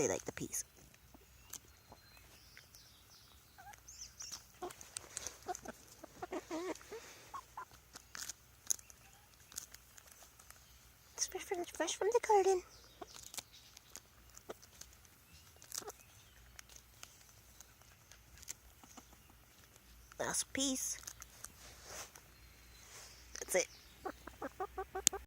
they like the peas. It's fresh from the garden. Last piece.